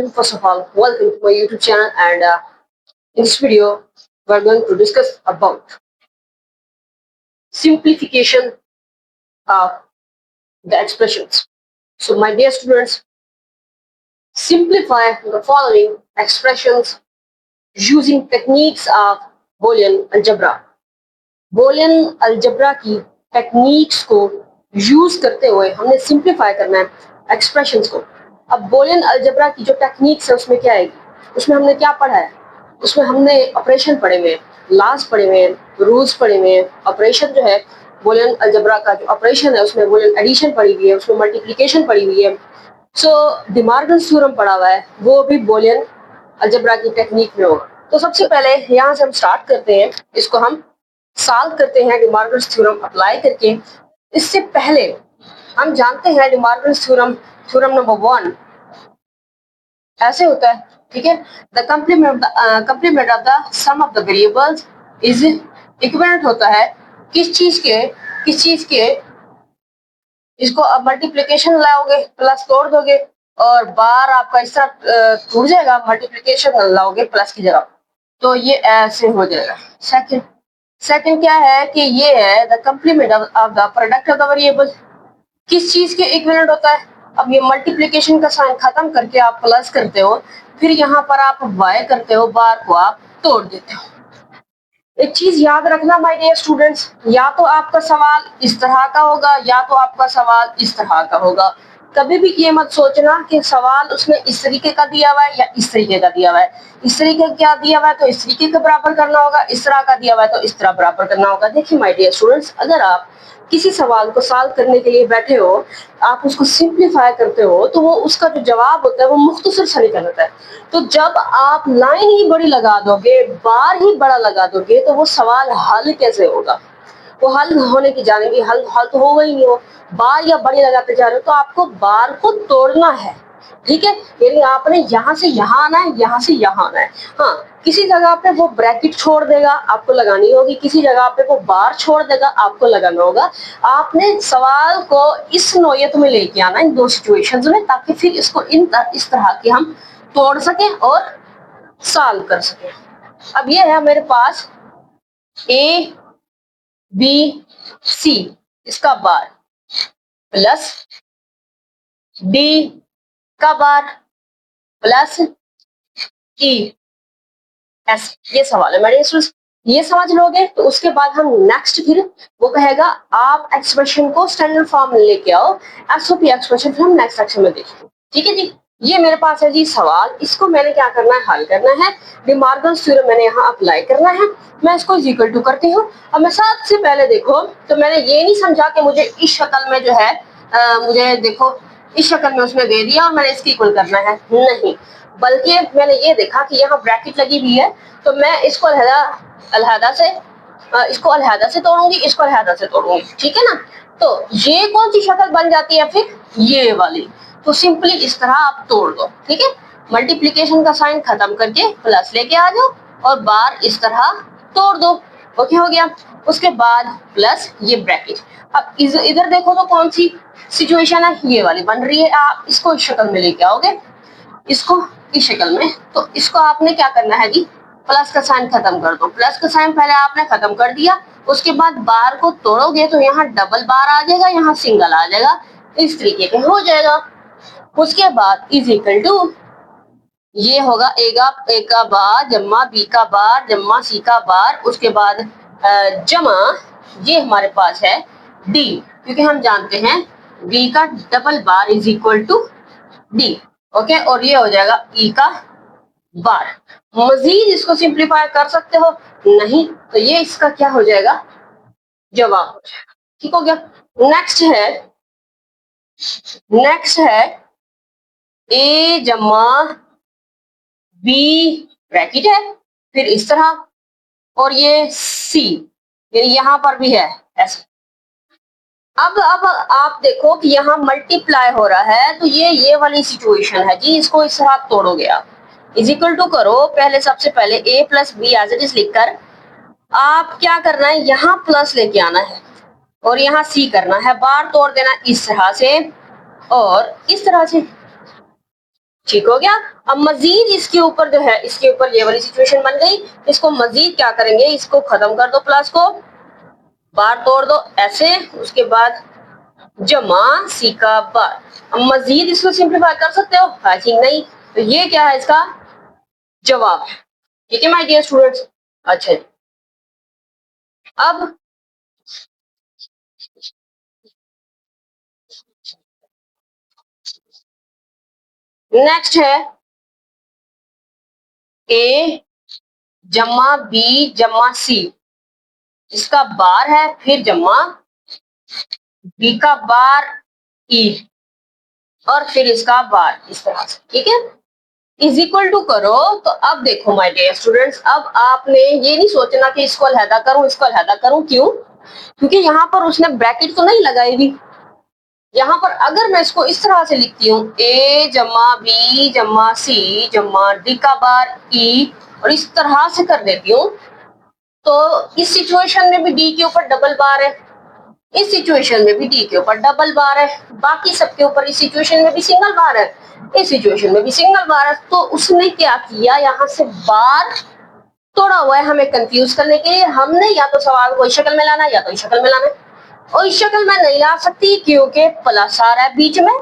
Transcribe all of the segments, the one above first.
everyone. First of all, welcome to my YouTube channel, and in this video, we're going to discuss about simplification of the expressions. So, my dear students, simplify the following expressions using techniques of Boolean algebra. Boolean algebra की techniques को use करते हुए हमने simplify करना है expressions को. अब Boolean algebra की जो टेक्निक्स है उसमें क्या आएगी, उसमें हमने क्या पढ़ा है, उसमें हमने ऑपरेशन पढ़े हुए हैं, लॉस पढ़े हुए हैं, रूल्स पढ़े हुए हैं. ऑपरेशन जो है बोलियन अलजेब्रा का जो ऑपरेशन है उसमें बोलियन एडिशन पढ़ी हुई है, उसमें मल्टीप्लिकेशन पढ़ी हुई है. सो डी मॉर्गन्स थ्योरम पढ़ा हुआ है, वो भी बोलियन अलजेब्रा की टेक्निक में होगा. तो सबसे पहले यहाँ से हम स्टार्ट करते हैं, इसको हम सॉल्व करते हैं डी मॉर्गन्स थ्योरम अप्लाई करके. इससे पहले हम जानते हैं De Morgan's theorem, theorem number 1 ऐसे होता है, ठीक है. The complement of the sum of the variables is equivalent होता है किस चीज के इसको अब मल्टीप्लिकेशन लाओगे प्लस तोड़ दोगे और बार आपका इस तरह टूट जाएगा, मल्टीप्लिकेशन लाओगे प्लस की जगह, तो ये ऐसे हो जाएगा. सेकंड क्या है कि ये है the complement of the product of the variable, किस चीज के इक्विवेलेंट होता है. अब ये मल्टीप्लिकेशन का साइन खत्म करके आप प्लस करते हो, फिर यहाँ पर आप वाई करते हो, बार को आप तोड़ देते हो. एक चीज याद रखना माय डियर स्टूडेंट्स, या तो आपका सवाल इस तरह का होगा या तो आपका सवाल इस तरह का होगा. कभी भी ये मत सोचना कि सवाल उसने इस तरीके का दिया हुआ है या इस तरीके का दिया हुआ है. इस तरीके का क्या दिया हुआ है तो इस तरीके के बराबर करना होगा, इस तरह का दिया हुआ है तो इस तरह बराबर करना होगा. देखिए माय डियर स्टूडेंट्स, अगर आप किसी सवाल को सॉल्व करने के लिए बैठे हो, आप उसको सिंप्लीफाई करते हो, तो वो उसका जो जवाब होता है वो मुख्तसर सा निकल आता है. तो जब आप लाइन ही बड़ी लगा दोगे, बार ही बड़ा लगा दोगे, तो वो सवाल हल कैसे होगा, वो हल होने की जानेंगे, हल तो होगा ही नहीं. हो बार या बड़ी लगाते जा रहे हो तो आपको बार को तोड़ना है, ठीक है. यानी आपने यहाँ से यहाँ आना है, यहाँ से यहाँ आना है. हाँ, किसी जगह पे वो ब्रैकेट छोड़ देगा, आपको लगानी होगी, किसी जगह पे वो बार छोड़ देगा, आपको लगाना होगा. आपने सवाल को इस नोयत में लेके आना इन दो सिचुएशंस में, ताकि फिर इसको इस तरह के हम तोड़ सकें और सॉल्व कर सकें. अब ये है मेरे पास ए बी सी, इसका बार प्लस डी का बार प्लस ई एस. ये सवाल है मेरे स्टूडेंट्स, ये समझ लोगे तो उसके बाद हम नेक्स्ट फिर वो कहेगा आप एक्सप्रेशन को स्टैंडर्ड फॉर्म में लेके आओ, एसओपी एक्सप्रेशन फिर हम नेक्स्ट सेक्शन में देखेंगे. ठीक है जी. ये मेरे पास है जी सवाल, इसको मैंने क्या करना है, हल करना है. डी मॉर्गन्स थ्योरम मैंने यहाँ अप्लाई करना है. मैं इसको इक्वल टू करती हूँ. अब मैं सबसे पहले देखो तो मैंने ये नहीं समझा कि मुझे इस शक्ल में जो है मुझे देखो इस शक्ल में उसमें दे दिया और मैंने इसकी इक्वल करना है, नहीं, बल्कि मैंने ये देखा कि यहाँ ब्रैकेट लगी हुई है, तो मैं इसको अलहदा से तोड़ूंगी, इसको अलहदा से तोड़ूंगी, ठीक है ना. तो ये कौन सी शक्ल बन जाती है फिर, ये वाली. तो सिंपली इस तरह आप तोड़ दो, ठीक है. मल्टीप्लिकेशन का साइन खत्म करके प्लस लेके आ जाओ और बार इस तरह तोड़ दो. ओके, हो गया. उसके बाद प्लस ये ब्रैकेट. अब इधर देखो तो कौन सी सिचुएशन है, ये वाली बन रही है. आप इसको इस शक्ल में लेके आओगे, इसको इस शक्ल में, तो इसको आपने क्या करना है जी, प्लस का साइन खत्म कर दो. प्लस का साइन पहले आपने खत्म कर दिया, उसके बाद बार को तोड़ोगे तो यहाँ डबल बार आ जाएगा, यहाँ सिंगल आ जाएगा, इस तरीके के हो जाएगा. उसके बाद इज इक्वल टू ये होगा ए का बार जम्मा बी का बार जम्मा सी का बार, उसके बाद जमा ये हमारे पास है डी, क्योंकि हम जानते हैं बी का double bar is equal to D. Okay, और ये हो जाएगा ई का बार. मजीद इसको सिंप्लीफाई कर सकते हो, नहीं तो ये इसका क्या हो जाएगा, जवाब हो जाएगा. ठीक हो गया. नेक्स्ट है ए जमा बी ब्रैकेट है, फिर इस तरह, और ये सी यानी यहाँ पर भी है ऐसे. अब आप देखो कि यहाँ मल्टीप्लाई हो रहा है, तो ये वाली सिचुएशन है जी, इसको इस तरह तोड़ोगे आप. इज इक्वल टू करो, पहले सबसे पहले A plus B as it is लिखकर आप क्या करना है, यहाँ प्लस लेके आना है और यहाँ सी करना है. बार तोड़ देना इस तरह से और इस तरह से. ठीक हो गया। अब मजीद इसके ऊपर जो है, इसके ऊपर ये वाली सिचुएशन बन गई। इसको मजीद क्या करेंगे, इसको खत्म कर दो, प्लस को बार तोड़ दो ऐसे, उसके बाद जमा सी का बार। अब मजीद इसको सिंप्लीफाई कर सकते हो? आई थिंक नहीं। तो ये क्या है, इसका जवाब है। ठीक है माय डियर स्टूडेंट्स। अच्छा, अब नेक्स्ट है ए जमा बी जमा सी। इसका बार है, फिर जमा बी का बार ई, और फिर इसका बार, इस तरह से। ठीक है, इज इक्वल टू करो। तो अब देखो माय डियर स्टूडेंट्स, अब आपने ये नहीं सोचना कि इसको अलहदा करूं, इसको अलहदा करूं। क्यों? क्योंकि यहाँ पर उसने ब्रैकेट तो नहीं लगाई हुई। यहाँ पर अगर मैं इसको इस तरह से लिखती हूँ, ए जमा बी जमा सी जमा डी का बार ई, और इस तरह से कर देती हूँ, तो इस सिचुएशन में भी डी के ऊपर डबल बार है, इस सिचुएशन में भी डी के ऊपर डबल बार है, बाकी सबके ऊपर इस सिचुएशन में भी सिंगल बार है, इस सिचुएशन में भी सिंगल बार है। तो उसने क्या किया, यहाँ से बार तोड़ा हुआ है हमें कंफ्यूज करने के लिए। हमने या तो सवाल को इस शक्ल में लाना है, या तो इस शक्ल में लाना है, और इस शक्ल में नहीं ला सकती क्योंकि प्लस आ रहा है बीच में।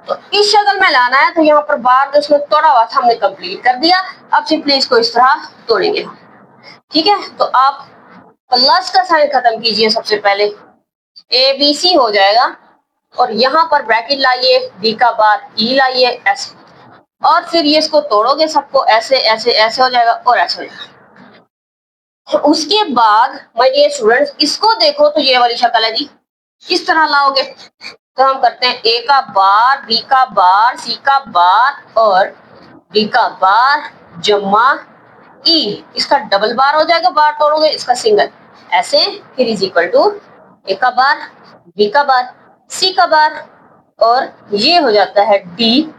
तो इस शक्ल में लाना है, तो यहाँ पर बार जो उसमें तोड़ा हुआ था हमने कंप्लीट कर दिया। अब सिंपली इसको इस तरह तोड़ेंगे। ठीक है, तो आप प्लस का साइन खत्म कीजिए सबसे पहले, ए बी सी हो जाएगा, और यहाँ पर ब्रैकेट लाइए, डी का बार ई लाइए ऐसे, और फिर ये इसको तोड़ोगे सबको, ऐसे ऐसे ऐसे हो जाएगा और ऐसे हो जाएगा। तो उसके बाद माय डियर स्टूडेंट्स, इसको देखो तो ये वाली शक्ल है जी, किस तरह लाओगे? तो हम करते हैं ए का बार बी का बार सी का बार और डी का बार जमा ई, इसका डबल बार हो जाएगा, बार तोड़ोगे, इसका सिंगल ऐसे, फिर इज इक्वल टू ए का बार बी का बार सी का बार, और ये हो जाता है डी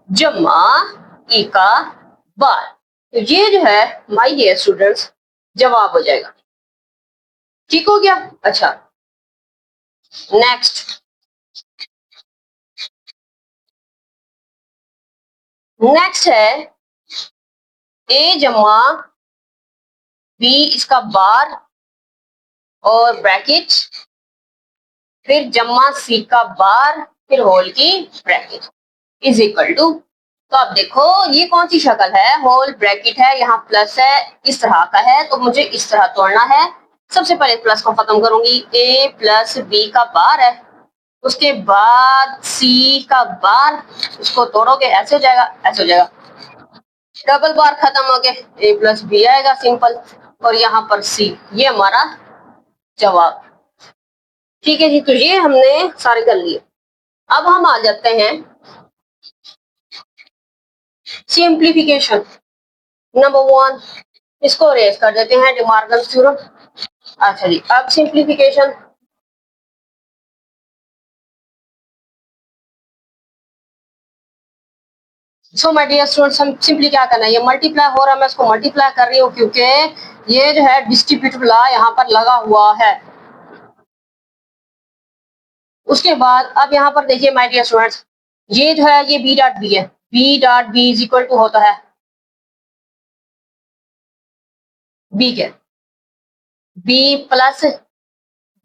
जमा ई का बार। तो ये जो है माय डियर स्टूडेंट्स जवाब हो जाएगा। ठीक हो गया। अच्छा, नेक्स्ट है ए जमा बी इसका बार और ब्रैकेट, फिर जमा सी का बार, फिर होल की ब्रैकेट, इज इक्वल टू। तो अब देखो ये कौन सी शक्ल है, होल ब्रैकेट है, यहाँ प्लस है, इस तरह का है, तो मुझे इस तरह तोड़ना है। सबसे पहले प्लस को खत्म करूंगी, ए प्लस बी का बार है, उसके बाद सी का बार, उसको तोड़ोगे ऐसे हो जाएगा, ऐसे हो जाएगा, डबल बार खत्म हो गए, ए प्लस बी आएगा सिंपल, और यहाँ पर सी, ये हमारा जवाब। ठीक है जी, तो ये हमने सारे कर लिए। अब हम आ जाते हैं सिंप्लीफिकेशन नंबर 1, इसको रेज कर देते हैं, डी मॉर्गन थ्योरम। अच्छा जी, अब simplification, so my dear students, हम सिंपली क्या करना है, ये मल्टीप्लाई हो रहा है, मैं इसको मल्टीप्लाई कर रही हूँ क्योंकि ये जो है डिस्ट्रीब्यूटिव लॉ यहाँ पर लगा हुआ है। उसके बाद अब यहाँ पर देखिए माय डियर स्टूडेंट्स, ये जो है ये बी डॉट बी है, B dot B is equal to होता है बी के, B plus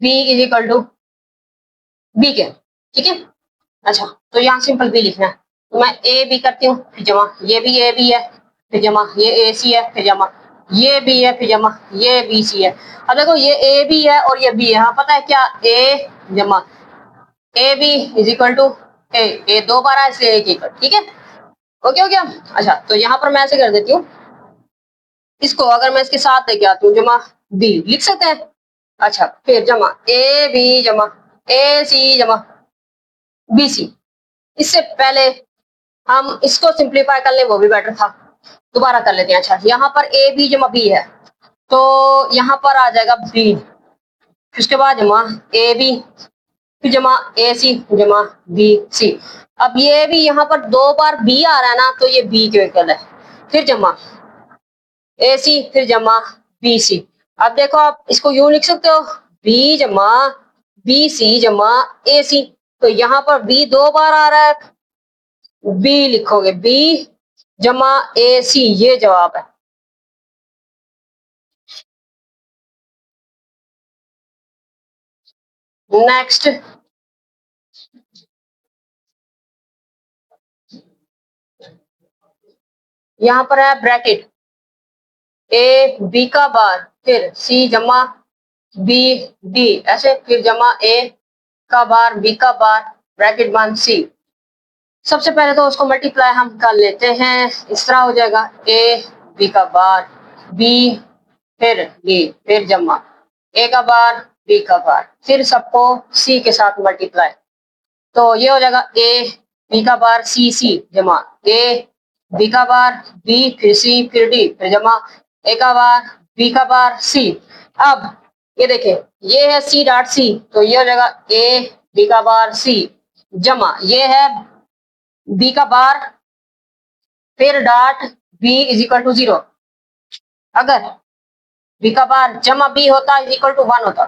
B is equal to B के। ठीक है, अच्छा, तो यहाँ सिंपल बी लिखना है, तो मैं ए बी करती हूँ, फिर जमा ये भी ए बी है, फिर जमा ये ए सी है, फिर जमा ये बी है, फिर जमा ये बी सी है। अब देखो ये ए बी है और ये बी है, हाँ पता है क्या, ए जमा A B is equal to A दो बार है इसलिए एक इक्वल। ठीक है, ओके हो गया। अच्छा, तो यहाँ पर मैं ऐसे कर देती हूँ, इसको अगर मैं इसके साथ लेके आती हूँ, जमा बी लिख सकते हैं। अच्छा, फिर जमा ए बी जमा ए सी जमा बी सी। इससे पहले हम इसको सिंप्लीफाई कर ले, वो भी बेटर था, दोबारा कर लेते हैं। अच्छा, यहाँ पर ए बी जमा बी है, तो यहाँ पर आ जाएगा बी, उसके बाद जमा ए बी, फिर जमा ए सी जमा बी सी। अब ये भी यहाँ पर दो बार बी आ रहा है ना, तो ये बी के इक्वल है, फिर जमा ए सी, फिर जमा बी सी। अब देखो आप इसको यूं लिख सकते हो, बी जमा बी सी जमा ए सी, तो यहाँ पर बी दो बार आ रहा है, बी लिखोगे, बी जमा ए सी, ये जवाब है। नेक्स्ट, यहां पर है ब्रैकेट, ए बी का बार, फिर सी जमा बी डी, ऐसे फिर जमा ए का बार बी का बार, ब्रैकेट बंद सी। सबसे पहले तो उसको मल्टीप्लाई हम कर लेते हैं, इस तरह हो जाएगा ए बी का बार बी, फिर डी, फिर जमा ए का बार बी का बार, फिर सबको सी के साथ मल्टीप्लाई, तो ये हो जाएगा ए बी का बार सी सी जमा ए बी का बार बी, फिर सी, फिर डी, फिर जमा ए का बार बी का बार सी। अब ये देखें, ये है सी डॉट सी, तो ये हो जाएगा ए बी का बार सी जमा ये है बी का बार, फिर dot B is equal to 0। अगर बी का बार जमा बी होता इज इक्वल टू 1 होता,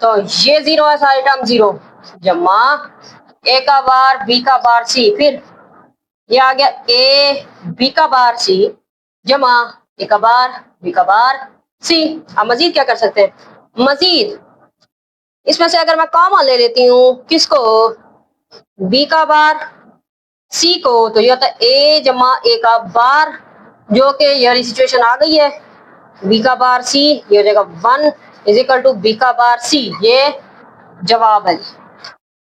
तो ये 0 है, सारी टर्म 0 जमा ए का बार बी का बार सी, फिर ये आ गया ए बी का बार सी जमा ए का बार बी का बार सी। अब मजीद क्या कर सकते हैं, मजीद इसमें से अगर मैं कॉमन ले लेती हूँ, किसको, बी का बार सी को, तो ये होता है ए जमा ए का बार, जो कि ये सिचुएशन आ गई है, बी का बार सी, ये हो जाएगा 1 इज इक्वल टू बी का बार सी, ये जवाब है।